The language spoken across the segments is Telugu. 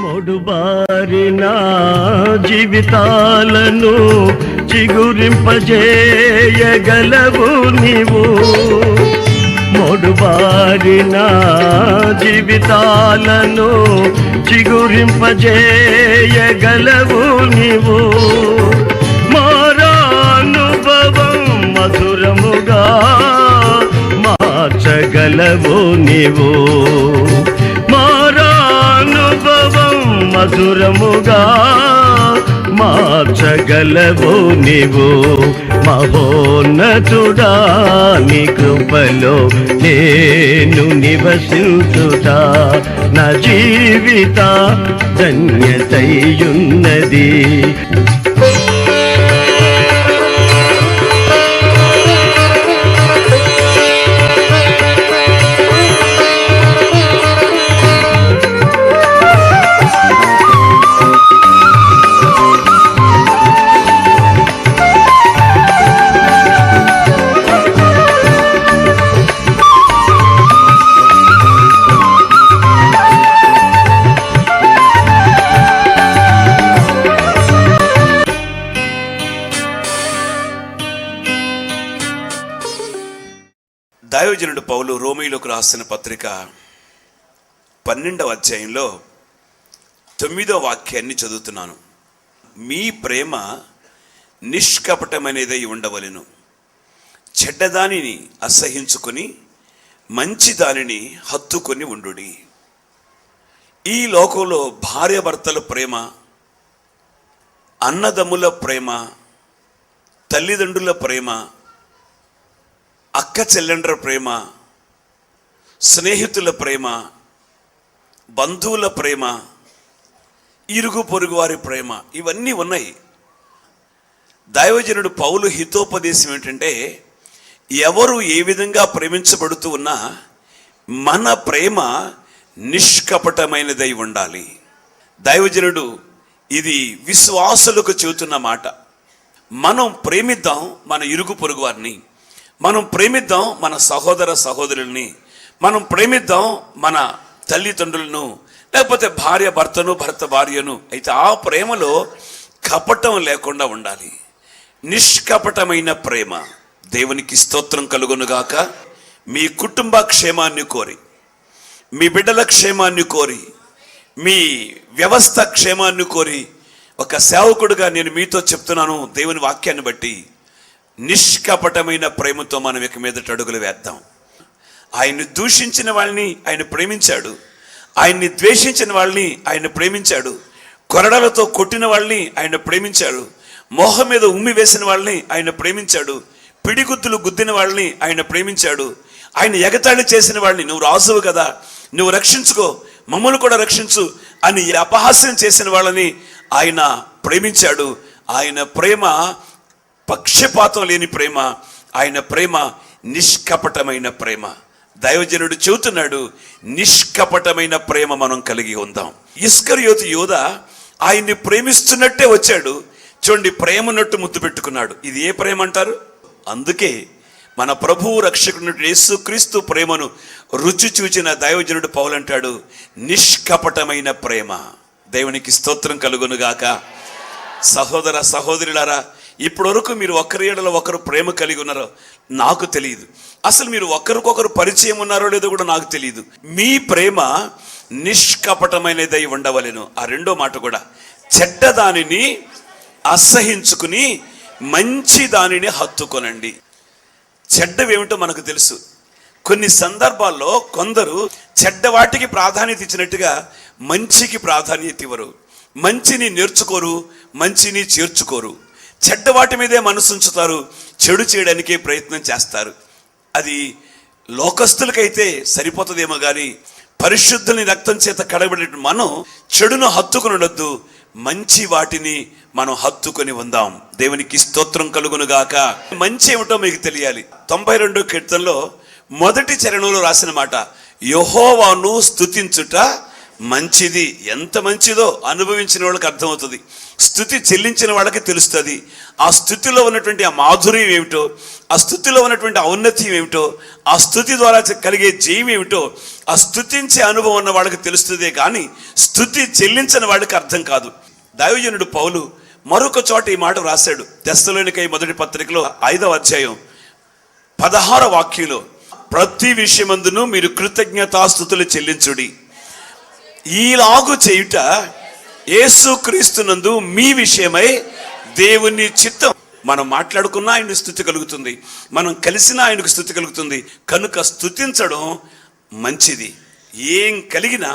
మొడుబారిన జీవితాలను చిగురింపజేయగలవు నీవు. మొడుబారిన జీవితాలను చిగురింపజేయగలవు నీవు. మారానుభవం మధురముగా మార్చగలవు నీవు. మారానుభవం మధురముగా మార్చగలవు నీవు. మహోన్నతుడా నీ కృపలో నేను నివసించుతా. నా జీవిత ధన్యతయున్నది. దైవజనుడు పౌలు రోమీయులకు రాసిన పత్రిక 12వ అధ్యాయంలో 9వ వాక్యాన్ని చదువుతున్నాను. మీ ప్రేమ నిష్కపటమైనదై ఉండవలెను. చెడ్డదానిని అసహించుకొని మంచి దానిని హత్తుకొని ఉండుడి. ఈ లోకంలో భార్యాభర్తల ప్రేమ, అన్నదమ్ముల ప్రేమ, తల్లిదండ్రుల ప్రేమ, అక్క చెల్లెండ్ర ప్రేమ, స్నేహితుల ప్రేమ, బంధువుల ప్రేమ, ఇరుగు పొరుగు వారి ప్రేమ, ఇవన్నీ ఉన్నాయి. దైవజనుడు పౌలు హితోపదేశం ఏంటంటే, ఎవరు ఏ విధంగా ప్రేమించబడుతూ ఉన్నా మన ప్రేమ నిష్కపటమైనదై ఉండాలి. దైవజనుడు ఇది విశ్వాసులకు చెబుతున్న మాట. మనం ప్రేమిద్దాం మన ఇరుగు పొరుగు వారిని, మనం ప్రేమిద్దాం మన సహోదర సహోదరుల్ని, మనం ప్రేమిద్దాం మన తల్లిదండ్రులను, లేకపోతే భార్య భర్తను, భర్త భార్యను. అయితే ఆ ప్రేమలో కపటం లేకుండా ఉండాలి. నిష్కపటమైన ప్రేమ. దేవునికి స్తోత్రం కలుగునుగాక. మీ కుటుంబ క్షేమాన్ని కోరి, మీ బిడ్డల క్షేమాన్ని కోరి, మీ వ్యవస్థ క్షేమాన్ని కోరి ఒక సేవకుడుగా నేను మీతో చెప్తున్నాను, దేవుని వాక్యాన్ని బట్టి నిష్కపటమైన ప్రేమతో మనం ఇక మీదట అడుగులు వేద్దాం. ఆయన్ని దూషించిన వాళ్ళని ఆయన ప్రేమించాడు, ఆయన్ని ద్వేషించిన వాళ్ళని ఆయన ప్రేమించాడు, కొరడలతో కొట్టిన వాళ్ళని ఆయన ప్రేమించాడు, మోహం మీద ఉమ్మి వేసిన వాళ్ళని ఆయన ప్రేమించాడు, పిడిగుద్దులు గుద్దిన వాళ్ళని ఆయన ప్రేమించాడు, ఆయన ఎగతాళి చేసిన వాళ్ళని, నువ్వు రాజువు కదా, నువ్వు రక్షించుకో, మమ్మల్ని కూడా రక్షించు అని అపహాస్యం చేసిన వాళ్ళని ఆయన ప్రేమించాడు. ఆయన ప్రేమ పక్షపాతం లేని ప్రేమ, ఆయన ప్రేమ నిష్కపటమైన ప్రేమ. దైవజనుడు చెబుతున్నాడు, నిష్కపటమైన ప్రేమ మనం కలిగి ఉందాం. ఇస్కరియోతు యోధ ఆయన్ని ప్రేమిస్తున్నట్టే వచ్చాడు. చూడండి, ప్రేమన్నట్టు ముద్దు పెట్టుకున్నాడు. ఇది ఏ ప్రేమ అంటారు? అందుకే మన ప్రభువు రక్షకుడు యేసుక్రీస్తు ప్రేమను రుచి చూచిన దైవజనుడు పౌలు అంటాడు, నిష్కపటమైన ప్రేమ. దేవునికి స్తోత్రం కలుగునుగాక. సహోదర సహోదరులారా, ఇప్పటి వరకు మీరు ఒకరి ఎడల ఒకరు ప్రేమ కలిగి ఉన్నారో నాకు తెలియదు. అసలు మీరు ఒకరికొకరు పరిచయం ఉన్నారో లేదో కూడా నాకు తెలియదు. మీ ప్రేమ నిష్కపటమైనదై ఉండవలెను. ఆ రెండో మాట కూడా, చెడ్డదానిని అసహించుకుని మంచి దానిని హత్తుకొనండి. చెడ్డవేమిటో మనకు తెలుసు. కొన్ని సందర్భాల్లో కొందరు చెడ్డవాటికి ప్రాధాన్యత ఇచ్చినట్టుగా మంచికి ప్రాధాన్యత ఇవ్వరు, మంచిని నేర్చుకోరు, మంచిని చేర్చుకోరు. చెడ్డవాటి మీదే మనసు ఉంచుతారు, చెడు చేయడానికే ప్రయత్నం చేస్తారు. అది లోకస్తులకైతే సరిపోతుందేమో కానీ పరిశుద్ధుని రక్తం చేత కడగబడిన మనం చెడును హత్తుకుని ఉండొద్దు, మంచి వాటిని మనం హత్తుకొని ఉందాం. దేవునికి స్తోత్రం కలుగునుగాక. మంచి ఏమిటో మీకు తెలియాలి. 92 కీర్తనలో మొదటి చరణంలో రాసిన మాట, యెహోవాను స్తుతించుట మంచిది. ఎంత మంచిదో అనుభవించిన వాళ్ళకి అర్థమవుతుంది. స్థుతి చెల్లించిన వాళ్ళకి తెలుస్తుంది. ఆ స్థుతిలో ఉన్నటువంటి ఆ మాధుర్యం ఏమిటో, ఆ స్థుతిలో ఉన్నటువంటి ఔన్నత్యం ఏమిటో, ఆ స్థుతి ద్వారా కలిగే జయం ఏమిటో ఆ స్థుతించే అనుభవం ఉన్న వాళ్ళకి తెలుస్తుందే కానీ స్థుతి చెల్లించిన వాళ్ళకి అర్థం కాదు. దైవజనుడు పౌలు మరొక చోట ఈ మాట రాశాడు. తెస్సలోనికై మొదటి పత్రికలో 5వ అధ్యాయం 16వ వాక్యంలో, ప్రతి విషయమందును మీరు కృతజ్ఞతాస్తుతులు చెల్లించుడి, ఈలాగు చేయుట యేసుక్రీస్తునందు మీ విషయమై దేవుని చిత్తం. మనం మాట్లాడుకున్నా ఆయన స్తుతి కలుగుతుంది, మనం కలిసినా ఆయనకు స్తుతి కలుగుతుంది. కనుక స్తుతించడం మంచిది. ఏం కలిగినా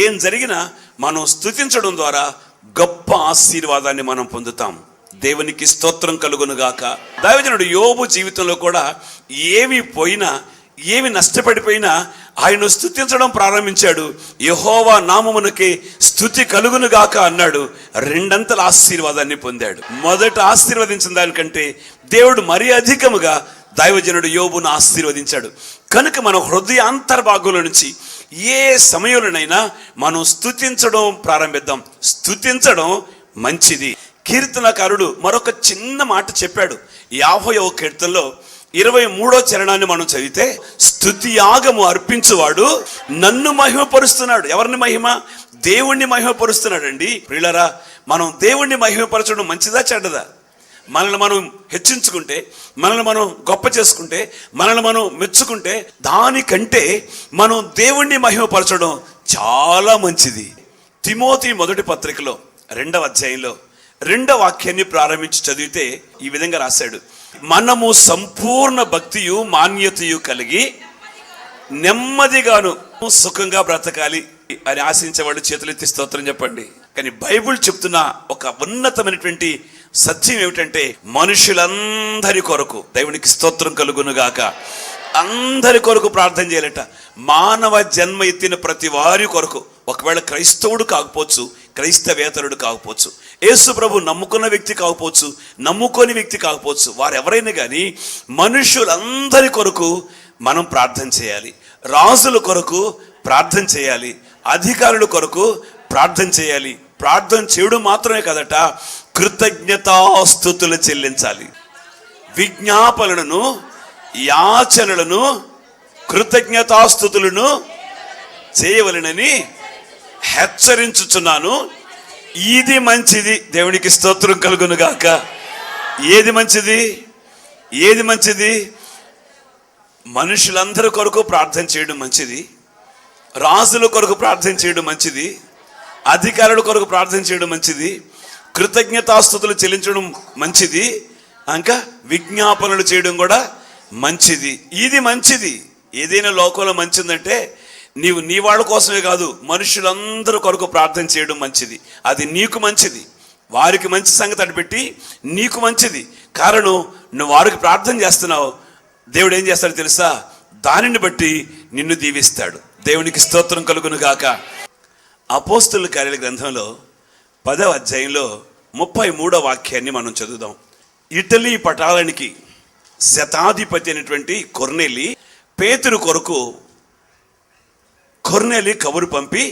ఏం జరిగినా మనం స్తుతించడం ద్వారా గొప్ప ఆశీర్వాదాన్ని మనం పొందుతాం. దేవునికి స్తోత్రం కలుగునుగాక. దైవజనుడు యోబు జీవితంలో కూడా ఏమి పోయినా ఏమి నష్టపడిపోయినా ఆయన స్తుతించడం ప్రారంభించాడు. యెహోవా నామమునకి స్తుతి కలుగునుగాక అన్నాడు. 2 అంతల ఆశీర్వాదాన్ని పొందాడు. మొదట ఆశీర్వదించిన దానికంటే దేవుడు మరీ అధికముగా దైవజనుడు యోబును ఆశీర్వదించాడు. కనుక మన హృదయాంతర్భాగంలో నుంచి ఏ సమయంలోనైనా మనం స్తుతించడం ప్రారంభిద్దాం. స్తుతించడం మంచిది. కీర్తనకారుడు మరొక చిన్న మాట చెప్పాడు. 50వ కీర్తనలో 23వ చరణాన్ని మనం చదివితే, స్తుతి యాగము అర్పించువాడు నన్ను మహిమపరుస్తున్నాడు. ఎవరిని మహిమ? దేవుణ్ణి మహిమపరుస్తున్నాడు అండి. ప్రియులారా, మనం దేవుణ్ణి మహిమపరచడం మంచిదా చెడ్డదా? మనల్ని మనం హెచ్చించుకుంటే, మనల్ని మనం గొప్ప చేసుకుంటే, మనల్ని మనం మెచ్చుకుంటే, దానికంటే మనం దేవుణ్ణి మహిమపరచడం చాలా మంచిది. తిమోతి మొదటి పత్రికలో 2వ అధ్యాయంలో 2వ వాక్యాన్ని ప్రారంభించి చదివితే ఈ విధంగా రాశాడు, మనము సంపూర్ణ భక్తియు మాన్యతయు కలిగి నెమ్మదిగాను సుఖంగా బ్రతకాలి అని ఆశించేవాళ్ళు చేతులెత్తి స్తోత్రం చెప్పండి. కానీ బైబిల్ చెప్తున్న ఒక ఉన్నతమైనటువంటి సత్యం ఏమిటంటే, మనుషులందరి కొరకు, దేవునికి స్తోత్రం కలుగునుగాక, అందరి కొరకు ప్రార్థన చేయాలట. మానవ జన్మ ఎత్తిన ప్రతి వారి కొరకు. ఒకవేళ క్రైస్తవుడు కాకపోవచ్చు, క్రైస్తవేతరుడు కాకపోవచ్చు, యేసు ప్రభు నమ్ముకున్న వ్యక్తి కాకపోవచ్చు, నమ్ముకోని వ్యక్తి కాకపోవచ్చు, వారెవరైనా కానీ మనుషులందరి కొరకు మనం ప్రార్థన చేయాలి. రాజుల కొరకు ప్రార్థన చేయాలి, అధికారుల కొరకు ప్రార్థన చేయాలి. ప్రార్థన చేయడం మాత్రమే కదట, కృతజ్ఞతాస్తుతులు చెల్లించాలి. విజ్ఞాపనలను, యాచనలను, కృతజ్ఞతాస్తుతులను చేయవలెనని హెచ్చరించుచున్నాను. ఇది మంచిది. దేవునికి స్తోత్రం కలుగునుగాక. ఏది మంచిది? ఏది మంచిది? మనుషులందరి కొరకు ప్రార్థన చేయడం మంచిది, రాజుల కొరకు ప్రార్థన చేయడం మంచిది, అధికారుల కొరకు ప్రార్థన చేయడం మంచిది, కృతజ్ఞతాస్తుతులు చెల్లించడం మంచిది, ఇంకా విజ్ఞాపనలు చేయడం కూడా మంచిది. ఇది మంచిది. ఏదైనా లోకంలో మంచిదంటే నీవు నీ వాళ్ళ కోసమే కాదు, మనుషులందరి కొరకు ప్రార్థన చేయడం మంచిది. అది నీకు మంచిది. వారికి మంచి సంగతి అనిపెట్టి నీకు మంచిది. కారణం, నువ్వు వారికి ప్రార్థన చేస్తున్నావు, దేవుడు ఏం చేస్తాడు తెలుసా? దానిని బట్టి నిన్ను దీవిస్తాడు. దేవునికి స్తోత్రం కలుగునుగాక. అపోస్తుల కార్యాల గ్రంథంలో 10వ అధ్యాయంలో 33వ వాక్యాన్ని మనం చదువుదాం. ఇటలీ పటాలానికి శతాధిపతి అయినటువంటి కొర్నేలి పేతురు కొరకు కబురు పంపి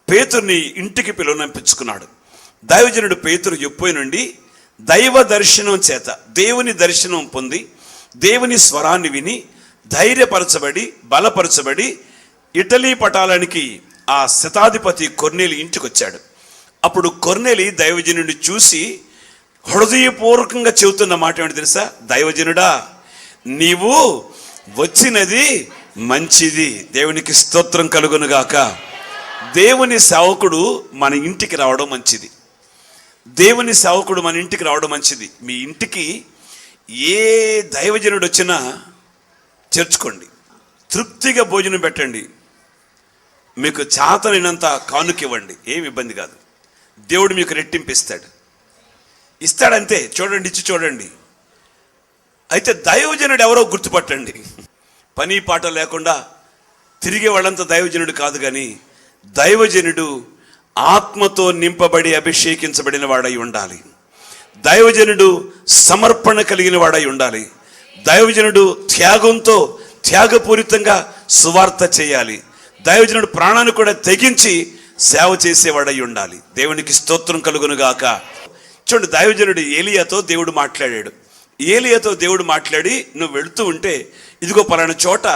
పేతుర్ని ఇంటికి పిలువనంపించుకున్నాడు. దైవజనుడు పేతురు యొప్పై నుండి దైవ దర్శనం చేత దేవుని దర్శనం పొంది దేవుని స్వరాన్ని విని ధైర్యపరచబడి బలపరచబడి ఇటలీ పటాలానికి ఆ శతాధిపతి కొర్నేలి ఇంటికి వచ్చాడు. అప్పుడు కొర్నేలి దైవజనుడిని చూసి హృదయపూర్వకంగా చెబుతున్న మాట ఏమిటి తెలుసా? దైవజనుడా, నీవు వచ్చినది మంచిది. దేవునికి స్తోత్రం కలుగునుగాక. దేవుని సేవకుడు మన ఇంటికి రావడం మంచిది. దేవుని సేవకుడు మన ఇంటికి రావడం మంచిది. మీ ఇంటికి ఏ దైవజనుడు వచ్చినా చేర్చుకోండి, తృప్తిగా భోజనం పెట్టండి, మీకు చాతనైనంత కానుకివ్వండి, ఏమి ఇబ్బంది కాదు. దేవుడు మీకు రెట్టింపిస్తాడు, ఇస్తాడంతే. చూడండి, ఇచ్చి చూడండి. అయితే దైవజనుడు ఎవరో గుర్తుపట్టండి. పని పాట లేకుండా తిరిగే వాళ్ళంతా దైవజనుడు కాదు, కానీ దైవజనుడు ఆత్మతో నింపబడి అభిషేకించబడిన వాడై ఉండాలి. దైవజనుడు సమర్పణ కలిగిన వాడై ఉండాలి. దైవజనుడు త్యాగంతో త్యాగపూరితంగా సువార్త చేయాలి. దైవజనుడు ప్రాణాన్ని కూడా తెగించి సేవ చేసేవాడై ఉండాలి. దేవునికి స్తోత్రం కలుగునుగాక. చూడండి, దైవజనుడు ఏలియాతో దేవుడు మాట్లాడాడు. ఏలియాతో దేవుడు మాట్లాడి, నువ్వు వెళుతూ ఉంటే ఇదిగో పలానా చోట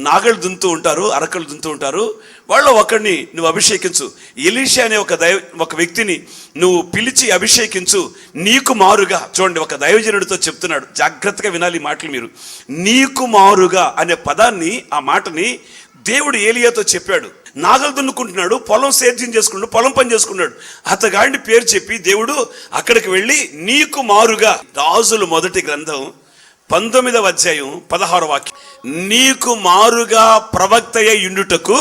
నాగళ్ళు దున్నుతూ ఉంటారు, అరకలు దున్నుతూ ఉంటారు, వాళ్ళు ఒకరిని నువ్వు అభిషేకించు. ఎలీషా అనే ఒక వ్యక్తిని నువ్వు పిలిచి అభిషేకించు, నీకు మారుగా. చూడండి, ఒక దైవజనుడితో చెప్తున్నాడు, జాగ్రత్తగా వినాలి ఈ మాటలు మీరు. నీకు మారుగా అనే పదాన్ని, ఆ మాటని దేవుడు ఏలియాతో చెప్పాడు. నాగలు దున్నుకుంటున్నాడు, పొలం సేద్యం చేసుకున్నాడు, పొలం పని చేసుకున్నాడు. అతగాడిని పేరు చెప్పి దేవుడు అక్కడికి వెళ్ళి నీకు మారుగా, రాజుల మొదటి గ్రంథం 19వ అధ్యాయం 16వ వాక్యం, నీకు మారుగా ప్రవక్తయ్య యుండుటకు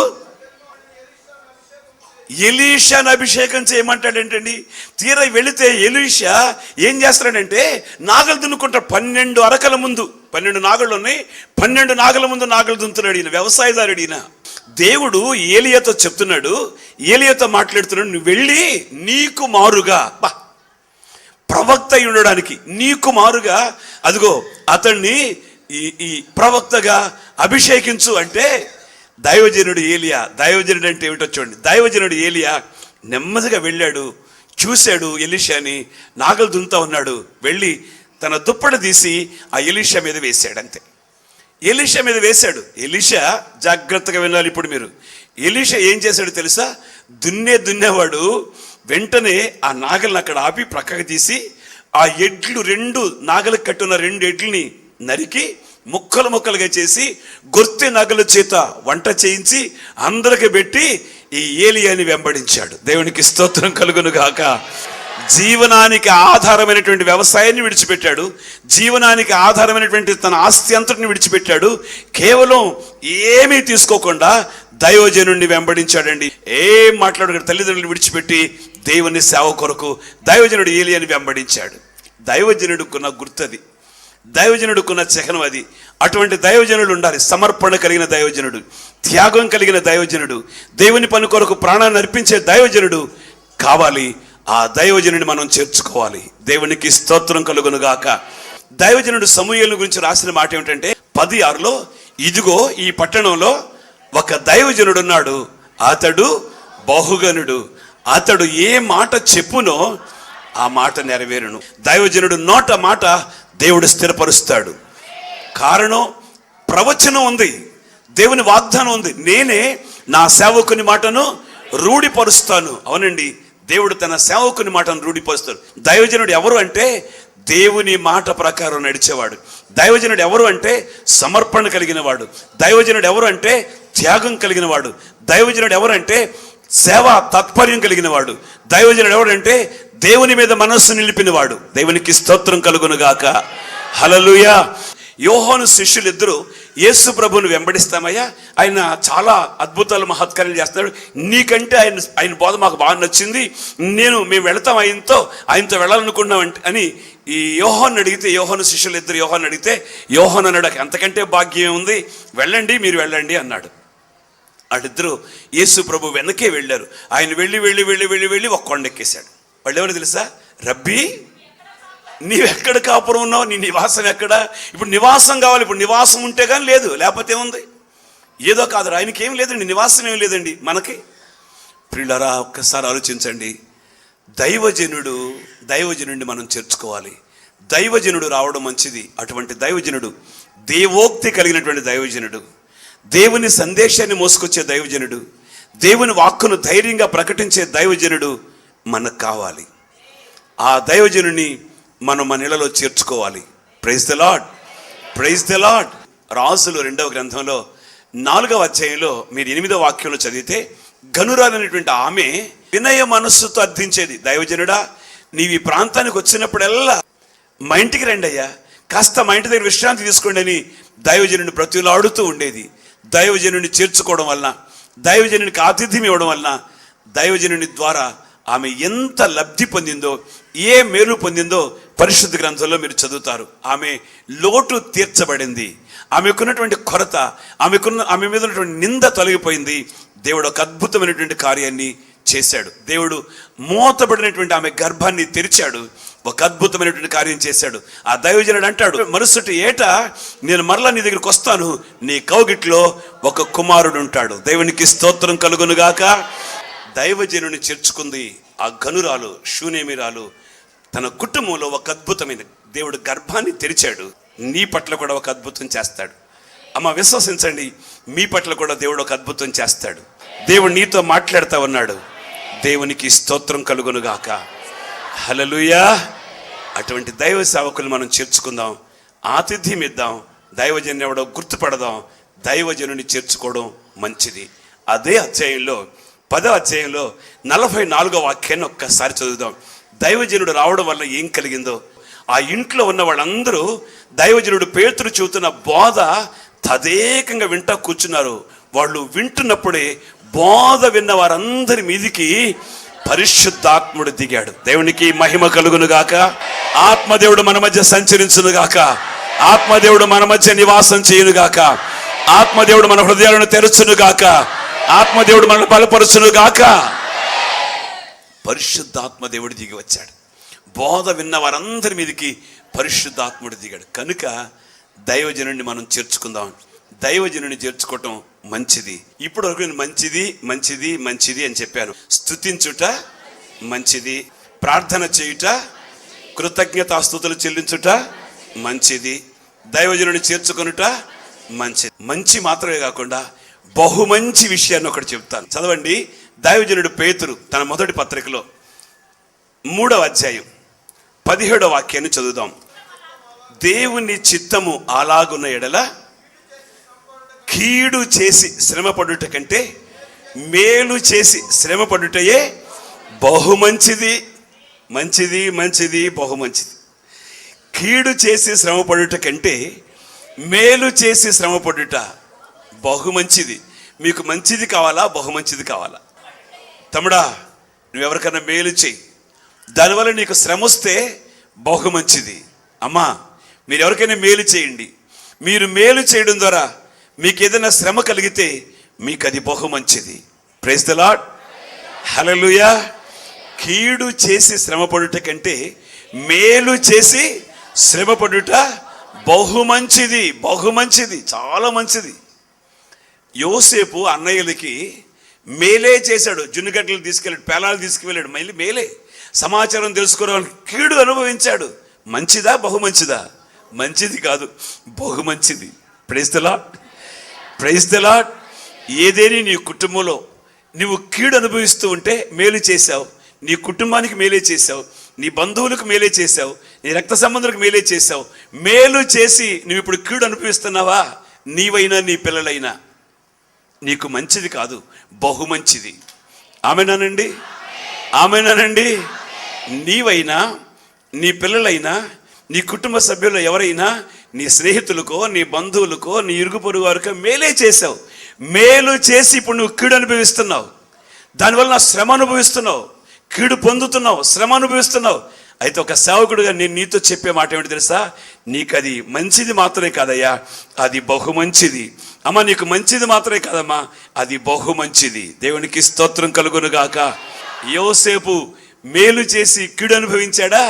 ఎలీషాను అభిషేకం చేయమంటాడేంటండి. తీరా వెళితే ఎలీషా ఏం చేస్తాడంటే నాగలు దున్నుకుంటాడు. 12 అరకల ముందు 12 నాగళ్ళు ఉన్నాయి, 12 నాగల ముందు నాగలు దున్నుతున్నాడు ఈయన, వ్యవసాయదారుడు ఈయన. దేవుడు ఏలియాతో చెప్తున్నాడు, ఏలియాతో మాట్లాడుతున్నాడు, నువ్వు వెళ్ళి నీకు మారుగా, ప్రవక్త ఉండడానికి నీకు మారుగా అదిగో అతన్ని ఈ ప్రవక్తగా అభిషేకించు అంటే, దైవజనుడు ఏలియా, దైవజనుడు అంటే ఏమిటో చూడండి. దైవజనుడు ఏలియా నెమ్మదిగా వెళ్ళాడు, చూశాడు ఎలీషాని నాగలు దున్నుతా ఉన్నాడు, వెళ్ళి తన దుప్పటి తీసి ఆ ఎలీషా మీద వేశాడు. అంతే, ఎలీషా మీద వేశాడు. ఎలీషా, జాగ్రత్తగా వినాలి ఇప్పుడు మీరు, ఎలీషా ఏం చేశాడు తెలుసా? దున్నేవాడు వెంటనే ఆ నాగల్ని అక్కడ ఆపి ప్రక్కకు తీసి, ఆ ఎడ్లు 2 నాగలకు కట్టున్న 2 ఎడ్లని నరికి ముక్కలు ముక్కలుగా చేసి గొర్తె నగల చేత వంట చేయించి అందరికి పెట్టి ఈ ఏలియాని వెంబడించాడు. దేవునికి స్తోత్రం కలుగును గాక. జీవనానికి ఆధారమైనటువంటి వ్యవసాయాన్ని విడిచిపెట్టాడు, జీవనానికి ఆధారమైనటువంటి తన ఆస్తి అంతటిని విడిచిపెట్టాడు, కేవలం ఏమీ తీసుకోకుండా దైవజనుడిని వెంబడించాడండి. ఏం మాట్లాడు, తల్లిదండ్రులు విడిచిపెట్టి దేవుని సేవ కొరకు దైవజనుడు ఏలియాని వెంబడించాడు. దైవజనుడుకున్న గుర్తది, దైవజనుడుకున్న చిహ్నం అది. అటువంటి దైవజనుడు ఉండాలి. సమర్పణ కలిగిన దైవజనుడు, త్యాగం కలిగిన దైవజనుడు, దేవుని పని కొరకు ప్రాణాన్ని అర్పించే దైవజనుడు కావాలి. ఆ దైవజనుడిని మనం చేర్చుకోవాలి. దేవునికి స్తోత్రం కలుగును గాక. దైవజనుడు సమూయేలు గురించి రాసిన మాట ఏమిటంటే 10:6లో, ఇదిగో ఈ పట్టణంలో ఒక దైవజనుడు ఉన్నాడు, అతడు బహుగనుడు, అతడు ఏ మాట చెప్పునో ఆ మాట నెరవేరును. దైవజనుడు నోట మాట దేవుడు స్థిరపరుస్తాడు. కారణం, ప్రవచనం ఉంది, దేవుని వాగ్దానం ఉంది, నేనే నా సేవకుని మాటను రూఢిపరుస్తాను. అవునండి, దేవుడు తన సేవకుని మాటను రూఢిపరుస్తాడు. దైవజనుడు ఎవరు అంటే దేవుని మాట ప్రకారం నడిచేవాడు. దైవజనుడు ఎవరు అంటే సమర్పణ కలిగిన వాడు. దైవజనుడు ఎవరు అంటే త్యాగం కలిగిన వాడు. దైవజనుడు ఎవరంటే సేవా తాత్పర్యం కలిగిన వాడు. దైవజనుడు ఎవరంటే దేవుని మీద మనస్సు నిలిపినవాడు. దేవునికి స్తోత్రం కలుగును గాక. హల్లెలూయా. యోహాను శిష్యులు ఇద్దరు యేసు ప్రభువుని వెంబడిస్తామయ్యా, ఆయన చాలా అద్భుతాలు మహత్కార్యాలు చేస్తున్నాడు, నీకంటే ఆయన బోధ మాకు బాగా నచ్చింది, మేము వెళతాం, ఆయనతో వెళ్ళాలనుకున్నాం అని ఈ యోహాను అడిగితే, యోహాను శిష్యులు ఇద్దరు యోహాను అడిగితే, యోహాను అన్నాడు, అంతకంటే భాగ్యం ఉంది, వెళ్ళండి, మీరు వెళ్ళండి అన్నాడు. వాళ్ళిద్దరూ యేసు ప్రభు వెనకే వెళ్ళారు. ఆయన వెళ్ళి వెళ్ళి వెళ్ళి వెళ్ళి వెళ్ళి ఒక కొండెక్కేశాడు. వాళ్ళు ఎవరు తెలుసా? రబ్బీ, నీవెక్కడ కాపురం ఉన్నావు, నీ నివాసం ఎక్కడ? ఇప్పుడు నివాసం కావాలి, ఇప్పుడు నివాసం ఉంటే కానీ లేదు, లేకపోతే ఏముంది? ఏదో కాదు, ఆయనకి ఏం లేదండి, నివాసం ఏం లేదండి మనకి. ప్రియులారా, ఒక్కసారి ఆలోచించండి. దైవజనుడిని మనం చేర్చుకోవాలి. దైవజనుడు రావడం మంచిది. అటువంటి దైవజనుడు, దేవోక్తి కలిగినటువంటి దైవజనుడు, దేవుని సందేశాన్ని మోసుకొచ్చే దైవజనుడు, దేవుని వాక్కును ధైర్యంగా ప్రకటించే దైవజనుడు మనకు కావాలి. ఆ దైవజనుని మనం మన ఇళ్లలో చేర్చుకోవాలి. Praise the lord, praise the lord. రాజులు 2వ గ్రంథంలో 4వ అధ్యాయంలో మీరు 8వ వాక్యంలో చదివితే, గనురాలనేటువంటి ఆమె వినయ మనస్సుతో అర్థించేది, దైవజనుడా నీవు ఈ ప్రాంతానికి వచ్చినప్పుడల్లా మా ఇంటికి రండి అయ్యా, కాస్త మా ఇంటి దగ్గర విశ్రాంతి తీసుకోండి అని దైవజనుడిని బ్రతులాడుతూ ఉండేది. దైవజనుడిని చేర్చుకోవడం వలన, దైవజనునికి ఆతిథ్యం ఇవ్వడం వలన, దైవజనుని ద్వారా ఆమె ఎంత లబ్ధి పొందిందో, ఏ మేలు పొందిందో పరిశుద్ధ గ్రంథంలో మీరు చదువుతారు. ఆమె లోటు తీర్చబడింది, ఆమెకున్నటువంటి కొరత, ఆమె మీద ఉన్నటువంటి నింద తొలగిపోయింది. దేవుడు ఒక అద్భుతమైనటువంటి కార్యాన్ని చేశాడు. దేవుడు మూతబడినటువంటి ఆమె గర్భాన్ని తెరిచాడు, ఒక అద్భుతమైనటువంటి కార్యం చేశాడు. ఆ దైవజనుడు అంటాడు, మరుసటి ఏట నేను మరలా నీ దగ్గరికి వస్తాను, నీ కౌగిట్లో ఒక కుమారుడు ఉంటాడు. దేవునికి స్తోత్రం కలుగునుగాక. దైవజనుని చేర్చుకుంది ఆ గనురాలు, షూనేమిరాలు. తన కుటుంబంలో ఒక అద్భుతమైన దేవుడు గర్భాన్ని తెరిచాడు. నీ పట్ల కూడా ఒక అద్భుతం చేస్తాడు. అమ్మ విశ్వసించండి, మీ పట్ల కూడా దేవుడు ఒక అద్భుతం చేస్తాడు. దేవుడు నీతో మాట్లాడుతూ ఉన్నాడు. దేవునికి స్తోత్రం కలుగునుగాక. హల్లెలూయా. అటువంటి దైవ సేవకులు మనం చేర్చుకుందాం, ఆతిథ్యం ఇద్దాం, దైవజనుని ఎవడో గుర్తుపడదాం. దైవజనుని చేర్చుకోవడం మంచిది. అదే అధ్యాయంలో 10వ అధ్యాయంలో 44వ వాక్యాన్ని ఒక్కసారి చదువుదాం. దైవజనుడు రావడం వల్ల ఏం కలిగిందో. ఆ ఇంట్లో ఉన్న వాళ్ళందరూ దైవజనుడు పేతురు చెబుతున్న బోధ తదేకంగా వింటా కూర్చున్నారు. వాళ్ళు వింటున్నప్పుడే బోధ విన్న వారందరి మీదికి పరిశుద్ధాత్ముడు దిగాడు. దేవునికి మహిమ కలుగునుగాక. ఆత్మదేవుడు మన మధ్య సంచరించునుగాక. ఆత్మదేవుడు మన మధ్య నివాసం చేయునుగాక. ఆత్మదేవుడు మన హృదయాలను తెరచునుగాక. ఆత్మదేవుడు మనల్ని బలపరచునుగాక. పరిశుద్ధాత్మదేవుడు దిగి వచ్చాడు. బోధ విన్న వారందరి మీదకి పరిశుద్ధాత్ముడు దిగాడు. కనుక దైవజనుడిని మనం చేర్చుకుందాం. దైవజనుడిని చేర్చుకోవటం మంచిది. ఇప్పుడు వరకు మంచిది మంచిది మంచిది అని చెప్పాను. స్తుతించుట మంచిది, ప్రార్థన చేయుట, కృతజ్ఞతాస్తుతులు చెల్లించుట మంచిది, దైవజనుడిని చేర్చుకొనుట మంచిది. మంచి మాత్రమే కాకుండా బహుమంచి విషయాన్ని ఒకటి చెప్తాను, చదవండి. దైవజనుడు పేతురు తన మొదటి పత్రికలో 3వ అధ్యాయం 17వ వాక్యాన్ని చదువుదాం. దేవుని చిత్తము అలాగున్న ఎడల కీడు చేసి శ్రమపడుట కంటే మేలు చేసి శ్రమపడుటయే బహుమంచిది. మంచిది మంచిది బహుమంచిది. కీడు చేసి శ్రమపడుట కంటే మేలు చేసి శ్రమపడుట బహుమంచిది. మీకు మంచిది కావాలా, బహుమంచిది కావాలా? తమ్ముడా, నువ్వెవరికన్నా మేలు చేయి, దానివల్ల నీకు శ్రమ వస్తే బహుమంచిది. అమ్మా, మీరు ఎవరికైనా మేలు చేయండి. మీరు మేలు చేయడం ద్వారా మీకు ఏదైనా శ్రమ కలిగితే మీకు అది బహుమంచిది. Praise the lord. హల్లెలూయా. కీడు చేసి శ్రమపడుట కంటే మేలు చేసి శ్రమపడుట బహుమంచిది. బహుమంచిది, చాలా మంచిది. యోసేపు అన్నయ్యలకి మేలే చేశాడు. జున్నుగడ్డలు తీసుకెళ్ళాడు, పేలాలు తీసుకువెళ్ళాడు. మళ్ళీ మేలే సమాచారం తెలుసుకునే వాళ్ళకి కీడు అనుభవించాడు. మంచిదా బహుమంచిదా? మంచిది కాదు, బహుమంచిది. Praise the lord. Praise the lord. ఏదేని నీ కుటుంబంలో నువ్వు కీడు అనుభవిస్తూ ఉంటే మేలు చేశావు, నీ కుటుంబానికి మేలే చేశావు, నీ బంధువులకు మేలే చేశావు, నీ రక్త సంబంధులకు మేలే చేశావు. మేలు చేసి నువ్వు ఇప్పుడు కీడు అనుభవిస్తున్నావా? నీవైనా నీ పిల్లలైనా నీకు మంచిది కాదు, బహుమంచిది. ఆమెనానండి, ఆమెనానండి. నీవైనా నీ పిల్లలైనా నీ కుటుంబ సభ్యులు ఎవరైనా నీ స్నేహితులకో నీ బంధువులకో నీ ఇరుగు పొరుగు వారికో మేలే చేసావు. మేలు చేసి ఇప్పుడు నువ్వు కీడు అనుభవిస్తున్నావు. దానివల్ల శ్రమ అనుభవిస్తున్నావు, కీడు పొందుతున్నావు, శ్రమ అనుభవిస్తున్నావు. అయితే ఒక సేవకుడుగా నేను నీతో చెప్పే మాట ఏమిటి తెలుసా? నీకు అది మంచిది మాత్రమే కాదయ్యా, అది బహుమంచిది. అమ్మ, నీకు మంచిది మాత్రమే కాదమ్మా, అది బహుమంచిది. దేవునికి స్తోత్రం కలుగునుగాక. యోసేపు మేలు చేసి కీడు అనుభవించాడా?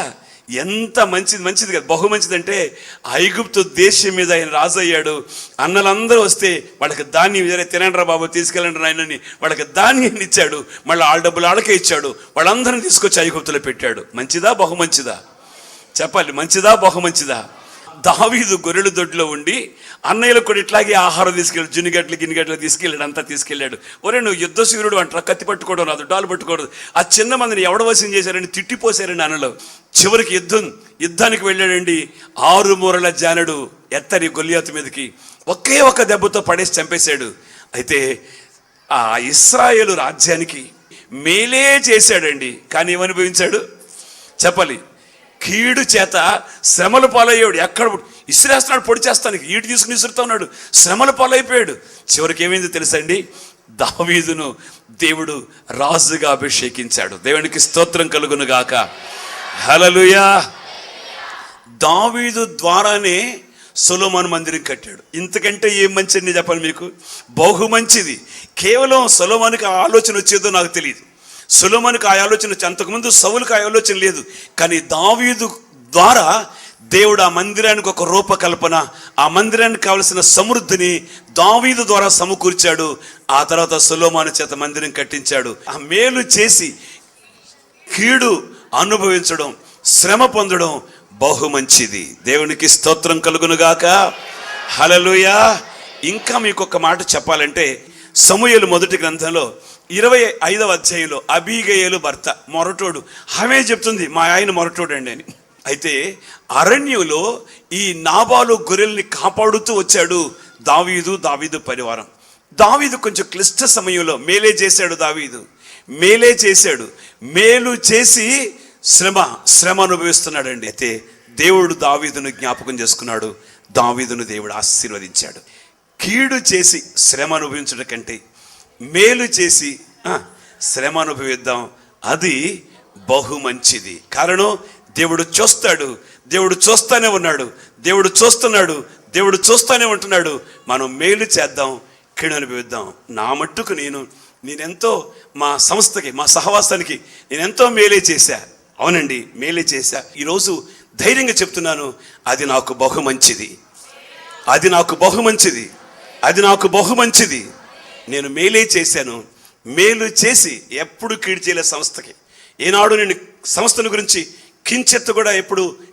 ఎంత మంచిది, మంచిది కదా, బహుమంచిది. అంటే ఐగుప్తు దేశం మీద ఆయన రాజు అయ్యాడు. అన్నలందరూ వస్తే వాళ్ళకి ధాన్యం, తినండి రా బాబు, తీసుకెళ్ళండి నాయనని వాళ్ళకి ధాన్యాన్ని ఇచ్చాడు. మళ్ళీ వాళ్ళ డబ్బులు వాళ్ళకే ఇచ్చాడు. వాళ్ళందరినీ తీసుకొచ్చి ఐగుప్తులో పెట్టాడు. మంచిదా బహుమంచిదా? చెప్పాలి, మంచిదా బహుమంచిదా? దావీదు గొర్రెల దొడ్లో ఉండి అన్నయ్యలకు కూడా ఇట్లాగే ఆహారం తీసుకెళ్ళాడు. జున్నిగడ్డలు గిన్నెగడ్డలు తీసుకెళ్ళాడు, అంతా తీసుకెళ్ళాడు. ఒరే, నువ్వు యుద్ధ సూర్యుడు అంటారా? కత్తి పట్టుకోవడం రాదు, డాలు పట్టుకోవడం. ఆ చిన్న మందిని ఎవడవశం చేశారని తిట్టిపోసారండి అన్నలో. చివరికి యుద్ధానికి వెళ్ళాడండి. 6 మూరల జానడు ఎత్తని గొల్లియాతు మీదకి ఒకే ఒక దెబ్బతో పడేసి చంపేశాడు. అయితే ఆ ఇశ్రాయేలు రాజ్యానికి మేలే చేశాడండి. కానీ ఏమనుభవించాడు చెప్పాలి? కీడు చేత శ్రమలు పాలయ్యాడు. ఎక్కడ ఇసిరేస్తున్నాడు, పొడి చేస్తానికి ఈటు తీసుకుని ఇసురుతా ఉన్నాడు. శ్రమలు పాలైపోయాడు. చివరికి ఏమైంది తెలుసండి? దావీదును దేవుడు రాజుగా అభిషేకించాడు. దేవునికి స్తోత్రం కలుగును గాక. హల్లెలూయా. దావీదు ద్వారానే సొలొమోను మందిరం కట్టాడు. ఇంతకంటే ఏం మంచిది చెప్పాలి మీకు? బహుమంచిది. కేవలం సొలొమోనుకి ఆలోచన వచ్చేదో నాకు తెలియదు. సొలొమోనుకి ఆ ఆలోచన వచ్చి, అంతకుముందు సౌలుకి ఆ ఆలోచన లేదు. కానీ దావీదు ద్వారా దేవుడు ఆ మందిరానికి ఒక రూపకల్పన, ఆ మందిరానికి కావలసిన సమృద్ధిని దావీదు ద్వారా సమకూర్చాడు. ఆ తర్వాత సొలొమోను చేత మందిరం కట్టించాడు. ఆ మేలు చేసి కీడు అనుభవించడం, శ్రమ పొందడం బహు మంచిది. దేవునికి స్తోత్రం కలుగునుగాక. హల్లెలూయా. ఇంకా మీకు ఒక మాట చెప్పాలంటే, సమూయేలు మొదటి గ్రంథంలో 25వ అధ్యాయంలో అబీగయేలు భర్త మొరటోడు, ఆమె చెప్తుంది మా ఆయన మొరటోడు అండి అని. అయితే అరణ్యంలో ఈ నాబాలు గొర్రెల్ని కాపాడుతూ వచ్చాడు దావీదు పరివారం. దావీదు కొంచెం క్లిష్ట సమయంలో మేలే చేశాడు. మేలే చేశాడు. మేలు చేసి శ్రమ అనుభవిస్తున్నాడండి. అయితే దేవుడు దావీదును జ్ఞాపకం చేసుకున్నాడు. దావీదును దేవుడు ఆశీర్వదించాడు. కీడు చేసి శ్రమ అనుభవించడం కంటే మేలు చేసి శ్రమ అనుభవిద్దాం, అది బహు మంచిది. కారణం, దేవుడు చూస్తాడు, దేవుడు చూస్తానే ఉన్నాడు, దేవుడు చూస్తానే ఉంటున్నాడు. మనం మేలు చేద్దాం, కీడు అనుభవిద్దాం. నా మట్టుకు నేనెంతో మా సంస్థకి, మా సహవాసానికి నేనెంతో మేలే చేశా. అవునండి, మేలే చేశా. ఈరోజు ధైర్యంగా చెప్తున్నాను, అది నాకు బహు మంచిది. నేను మేలే చేశాను. మేలు చేసి ఎప్పుడు కీడు చేయలే సంస్థకి. ఏనాడు నేను సంస్థల గురించి కించెత్తు కూడా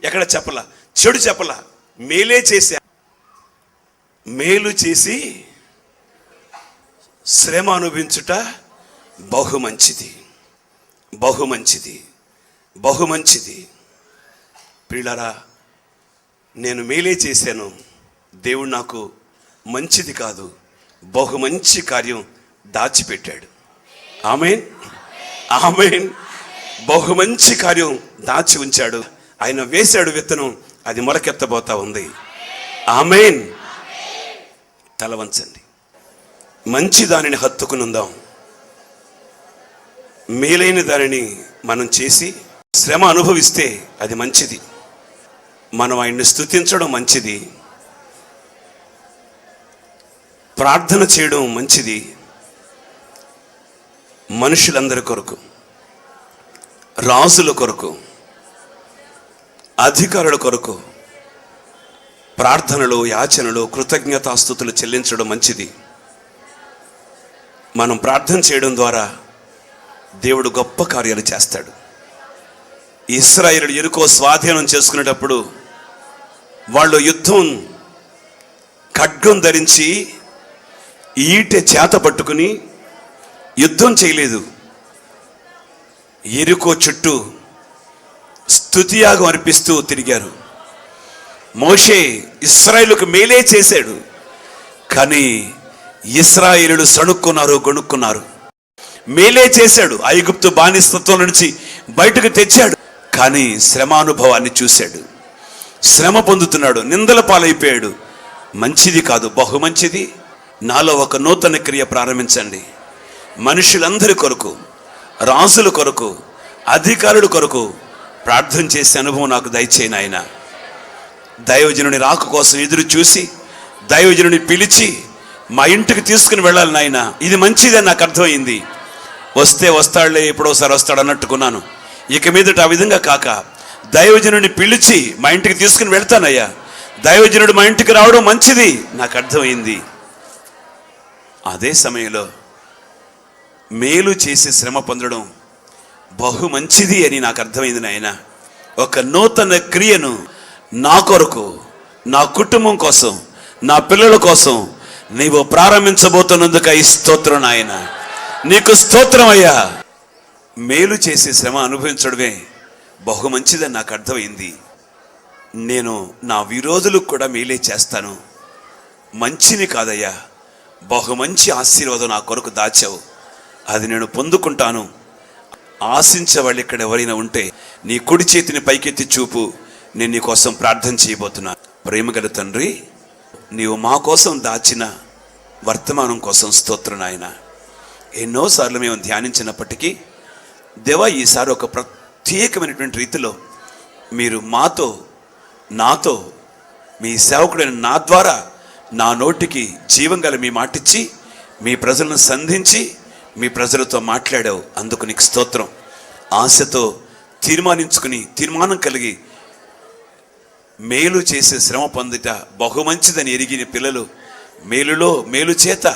ఎక్కడ చెప్పలా, చెడు చెప్పలా. మేలే చేశా. మేలు చేసి శ్రమ అనుభవించుట బహు మంచిది. ప్రియులారా, నేను మేలే చేశాను. దేవుడు నాకు మంచిది కాదు, బహు మంచి కార్యం దాచిపెట్టాడు. ఆమేన్. బహు మంచి కార్యం దాచి ఉంచాడు. ఆయన వేశాడు విత్తనం, అది మొలకెత్తబోతా ఉంది. ఆమేన్. తల వంచండి. మంచి దానిని హత్తుకునుందాం. మేలైన దానిని మనం చేసి శ్రమ అనుభవిస్తే అది మంచిది. మనం ఆయన్ని స్తుతించడం మంచిది, ప్రార్థన చేయడం మంచిది. మనుషులందరి కొరకు, రాజుల కొరకు, అధికారుల కొరకు ప్రార్థనలు, యాచనలు, కృతజ్ఞతాస్తుతులు చెల్లించడం మంచిది. మనం ప్రార్థన చేయడం ద్వారా దేవుడు గొప్ప కార్యాలు చేస్తాడు. ఇశ్రాయేలు యెరికో స్వాధీనం చేసుకునేటప్పుడు వాళ్ళు యుద్ధం ఖడ్గం ధరించి ఈటె చేత పట్టుకుని యుద్ధం చేయలేదు. యెరికో చుట్టూ స్తుతియాగం అర్పిస్తూ తిరిగారు. మోషే ఇశ్రాయేలుకు మేలే చేశాడు, కానీ ఇశ్రాయేలులు సణుక్కున్నారు, గొణుక్కున్నారు. మేలే చేశాడు, ఐగుప్తు బానిసత్వం నుంచి బయటకు తెచ్చాడు, కానీ శ్రమానుభవాన్ని చూశాడు. శ్రమ పొందుతున్నాడు, నిందల పాలైపోయాడు. మంచిది కాదు, బహు మంచిది. నాలో ఒక నూతన క్రియ ప్రారంభించండి. మనుషులందరి కొరకు, రాజుల కొరకు, అధికారుల కొరకు ప్రార్థన చేసే అనుభవం నాకు దయచేయను. ఆయన దైవజనుని రాక కోసం ఎదురు చూసి దైవజనుని పిలిచి మా ఇంటికి తీసుకుని వెళ్ళాలి నాయన, ఇది మంచిదని నాకు అర్థమైంది. వస్తే వస్తాడులే, ఎప్పుడోసారి వస్తాడు అన్నట్టుకున్నాను. ఇక మీదట ఆ విధంగా కాక దైవజనుని పిలిచి మా ఇంటికి తీసుకుని వెళ్తానయ్యా. దైవజనుడు మా ఇంటికి రావడం మంచిది నాకు అర్థమైంది. అదే సమయంలో మేలు చేసి శ్రమ పొందడం బహు మంచిది అని నాకు అర్థమైంది. నాయన, ఒక నూతన క్రియను నా కొరకు, నా కుటుంబం కోసం, నా పిల్లల కోసం నీవు ప్రారంభించబోతున్నందుకు ఈ స్తోత్రం నాయన, నీకు స్తోత్రం అయ్యా. మేలు చేసి శ్రమ అనుభవించడమే బహు మంచిదని నాకు అర్థమైంది. నేను నా విరోధులకు కూడా మేలే చేస్తాను. మంచిని కాదయ్యా, బహు మంచి ఆశీర్వాదం నా కొరకు దాచావు, అది నేను పొందుకుంటాను. ఆశించే వాళ్ళు ఇక్కడ ఎవరైనా ఉంటే నీ కుడి చేతిని పైకెత్తి చూపు, నేను నీ కోసం ప్రార్థన చేయబోతున్నాను. ప్రేమగల తండ్రి, నీవు మా కోసం దాచిన వర్తమానం కోసం స్తోత్రం నాయన. ఎన్నోసార్లు మేము ధ్యానించినప్పటికీ దేవా, ఈసారి ఒక ప్రత్యేకమైనటువంటి రీతిలో మీరు మాతో, నాతో, మీ సేవకుడైన నా ద్వారా నా నోటికి జీవం గల మీ మాటిచ్చి మీ ప్రజలను సంధించి మీ ప్రజలతో మాట్లాడావు. అందుకు నీకు స్తోత్రం. ఆశతో తీర్మానం కలిగి మేలు చేసే శ్రమ పొందుట బహుమంచిదని ఎరిగిన పిల్లలు మేలులో మేలు చేత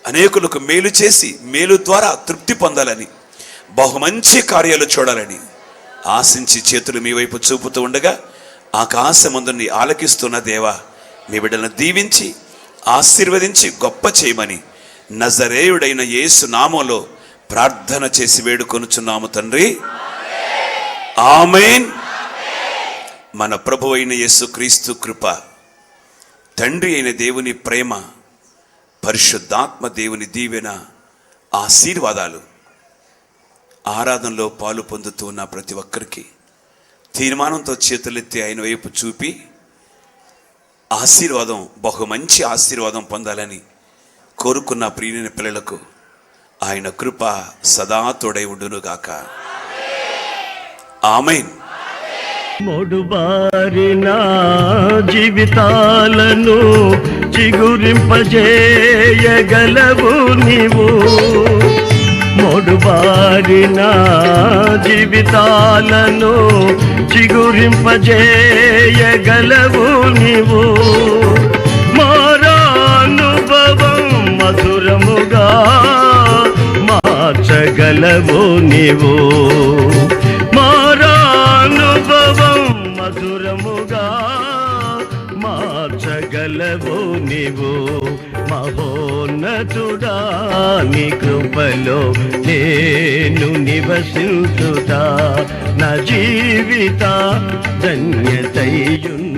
అనేకులకు మేలు చేసి మేలు ద్వారా తృప్తి పొందాలని, బహుమంచి కార్యాలు చూడాలని ఆశించి చేతులు మీ వైపు చూపుతూ ఉండగా ఆకాశమందుని ఆలకిస్తున్న దేవా, మీ బిడ్డలను దీవించి ఆశీర్వదించి గొప్ప చేయమని నజరేయుడైన యేసు నామములో ప్రార్థన చేసి వేడుకొనుచున్నాము తండ్రి, ఆమేన్. మన ప్రభు అయిన యేసు క్రీస్తు కృప, తండ్రి అయిన దేవుని ప్రేమ, పరిశుద్ధాత్మ దేవుని దీవెన, ఆశీర్వాదాలు ఆరాధనలో పాలు పొందుతూ ఉన్న ప్రతి ఒక్కరికి తీర్మానంతో చేతులెత్తి ఆయన వైపు చూపి ఆశీర్వాదం, బహు మంచి ఆశీర్వాదం పొందాలని కోరుకున్న ప్రియమైన పిల్లలకు ఆయన కృప సదా తోడై ఉండునుగాక. ఆమేన్. మొడుబారిన జీవితాలను చిగురింపజేయగలవు నీవు. మొడుబారిన జీవితాలను చిగురింపజేయగలవు నీవు. మారానుభవం మధురముగా మార్చగలవు నీవు. మారానుభవం మధురముగా మార్చగలవు నీవు. మహోన్నతుడా నీ కృపలో నేను నివసించుతా, నా జీవిత ధన్యతయున్